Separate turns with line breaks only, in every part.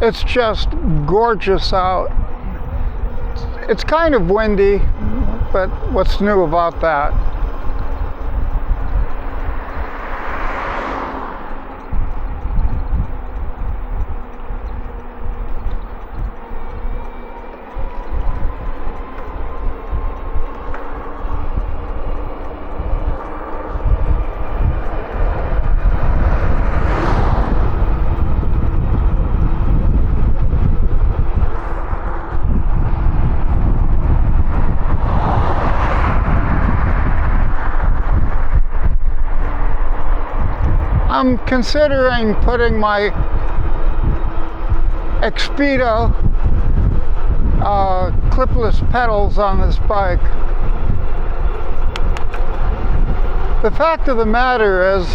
It's just gorgeous out. It's kind of windy, but what's new about that? I'm considering putting my Expedo clipless pedals on this bike. The fact of the matter is,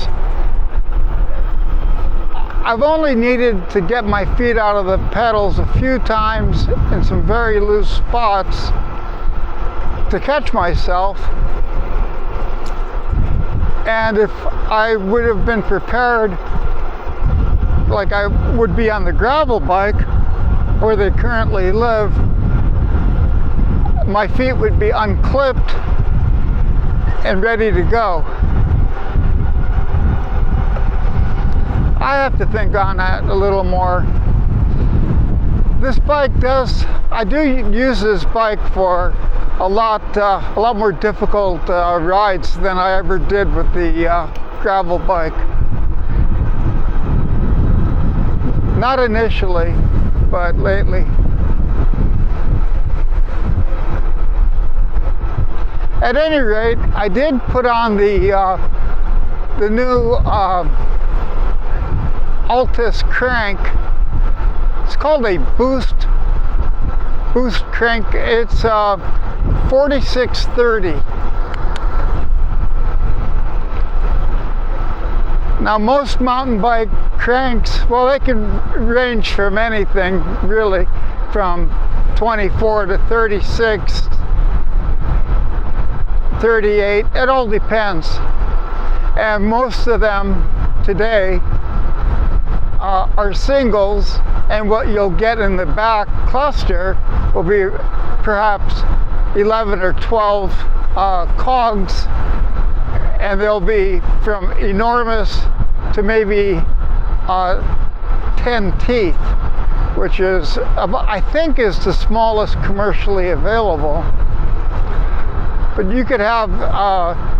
I've only needed to get my feet out of the pedals a few times in some very loose spots to catch myself. And if I would have been prepared like I would be on the gravel bike where they currently live, my feet would be unclipped and ready to go. I have to think on that a little more. This bike I do use this bike for a lot more difficult rides than I ever did with the gravel bike. Not initially, but lately. At any rate, I did put on the new Altus crank. It's called a boost crank. It's 4630. Now most mountain bike cranks, well, they can range from anything really, from 24 to 36, 38, it all depends. And most of them today are singles, and what you'll get in the back cluster will be perhaps 11 or 12 cogs, and they'll be from enormous to maybe 10 teeth, which is, I think, is the smallest commercially available. But you could have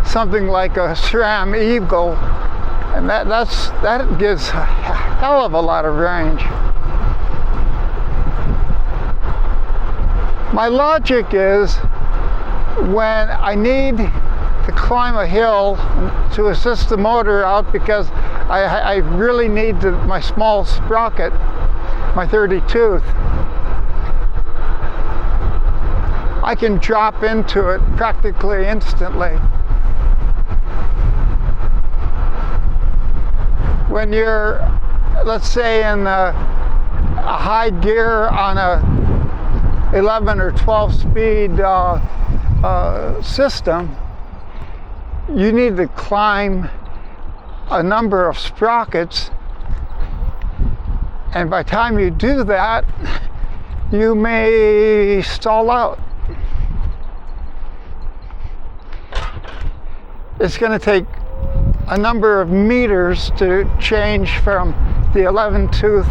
something like a SRAM Eagle, and that gives a hell of a lot of range. My logic is, when I need to climb a hill to assist the motor out because I really need my small sprocket, my 30 tooth, I can drop into it practically instantly. When you're, let's say, in a high gear on a 11 or 12 speed system, you need to climb a number of sprockets, and by the time you do that, you may stall out. It's going to take a number of meters to change from the 11 tooth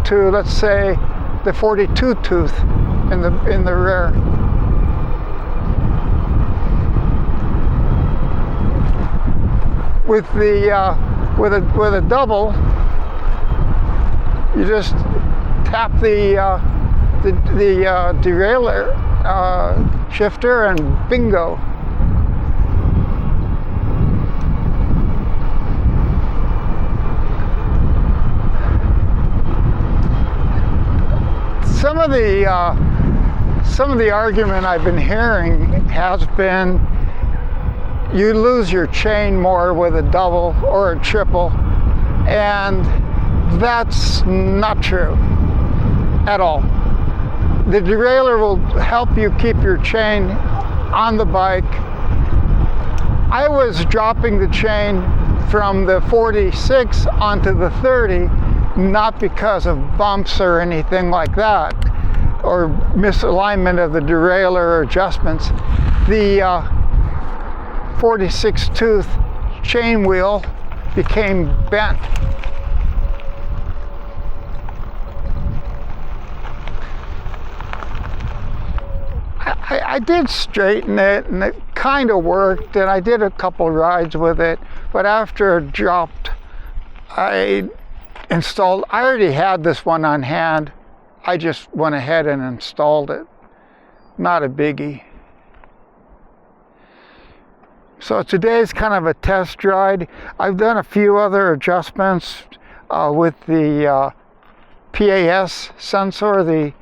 to, let's say, the 42 tooth in the rear. With a double, you just tap the derailleur shifter and bingo. Some of the argument I've been hearing has been you lose your chain more with a double or a triple, and that's not true at all. The derailleur will help you keep your chain on the bike. I was dropping the chain from the 46 onto the 30 not because of bumps or anything like that, or misalignment of the derailleur or adjustments. The 46 tooth chain wheel became bent. I did straighten it, and it kind of worked, and I did a couple rides with it, but after it dropped, I already had this one on hand. I just went ahead and installed it. Not a biggie. So today's kind of a test ride. I've done a few other adjustments with the PAS sensor, the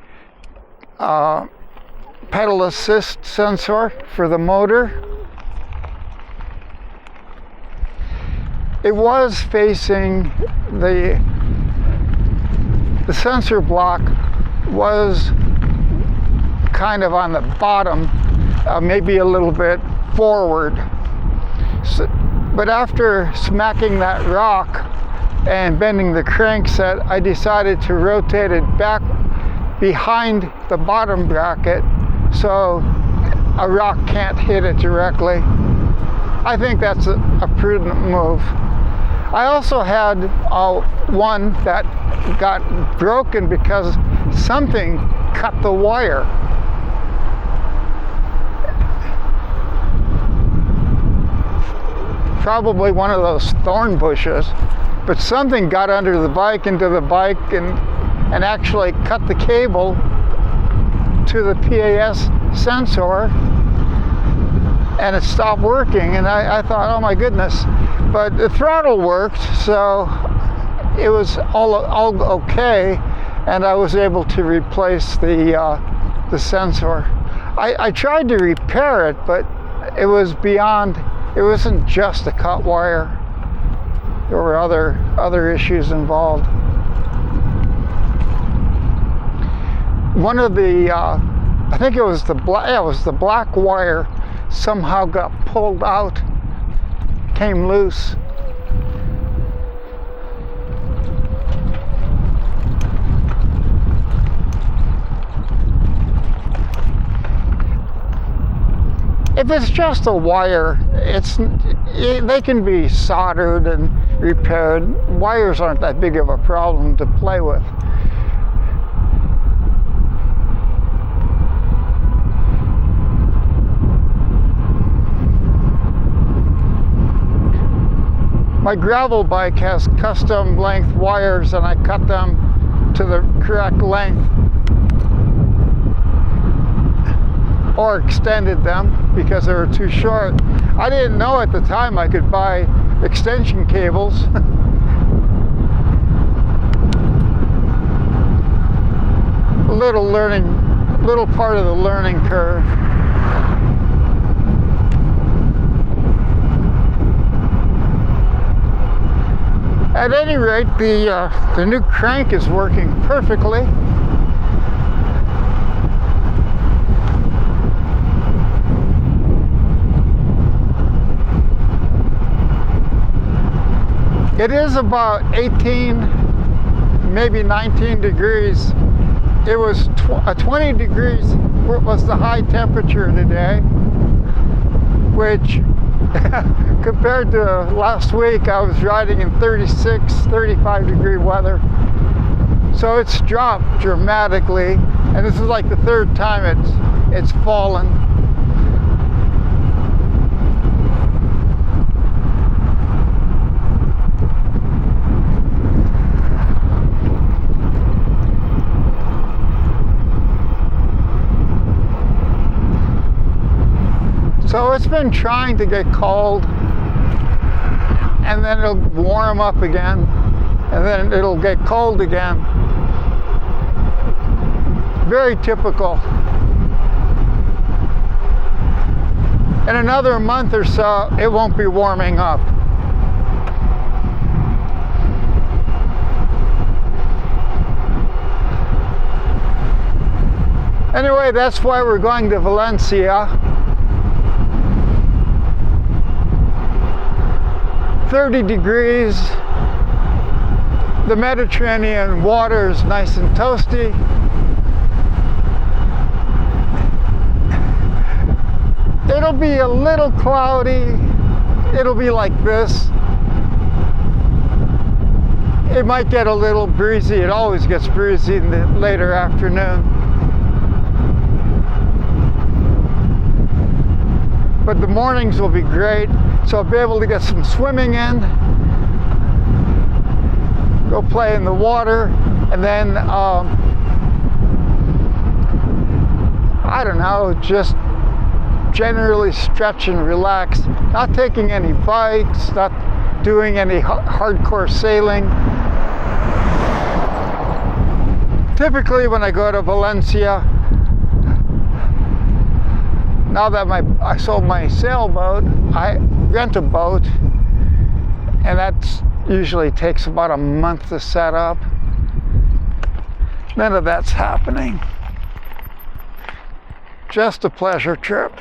pedal assist sensor for the motor. It was facing the sensor block was kind of on the bottom, maybe a little bit forward. So, but after smacking that rock and bending the crankset, I decided to rotate it back behind the bottom bracket so a rock can't hit it directly. I think that's a prudent move. I also had one that got broken because something cut the wire. Probably one of those thorn bushes, but something got under the bike, into the bike, and actually cut the cable to the PAS sensor, and it stopped working. And I thought, oh my goodness, but the throttle worked, so it was all okay, and I was able to replace the sensor. I tried to repair it, but it was beyond. It wasn't just a cut wire. There were other issues involved. One of the, I think it was the black wire somehow got pulled out, came loose. If it's just a wire, they can be soldered and repaired. Wires aren't that big of a problem to play with. My gravel bike has custom length wires, and I cut them to the correct length, or extended them because they were too short. I didn't know at the time I could buy extension cables. little part of the learning curve. At any rate, the new crank is working perfectly. It is about 18, maybe 19 degrees. It was 20 degrees was the high temperature today, which compared to last week, I was riding in 36, 35 degree weather. So it's dropped dramatically, and this is like the third time it's fallen. So it's been trying to get cold, and then it'll warm up again, and then it'll get cold again. Very typical. In another month or so, it won't be warming up. Anyway, that's why we're going to Valencia. 30 degrees, The Mediterranean water is nice and toasty. It'll be a little cloudy. It'll be like this. It might get a little breezy. It always gets breezy in the later afternoon. But the mornings will be great, so I'll be able to get some swimming in, go play in the water, and then, I don't know, just generally stretch and relax, not taking any bikes, not doing any hardcore sailing. Typically when I go to Valencia, now that I sold my sailboat, I rent a boat, and that usually takes about a month to set up. None of that's happening. Just a pleasure trip.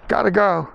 Gotta go.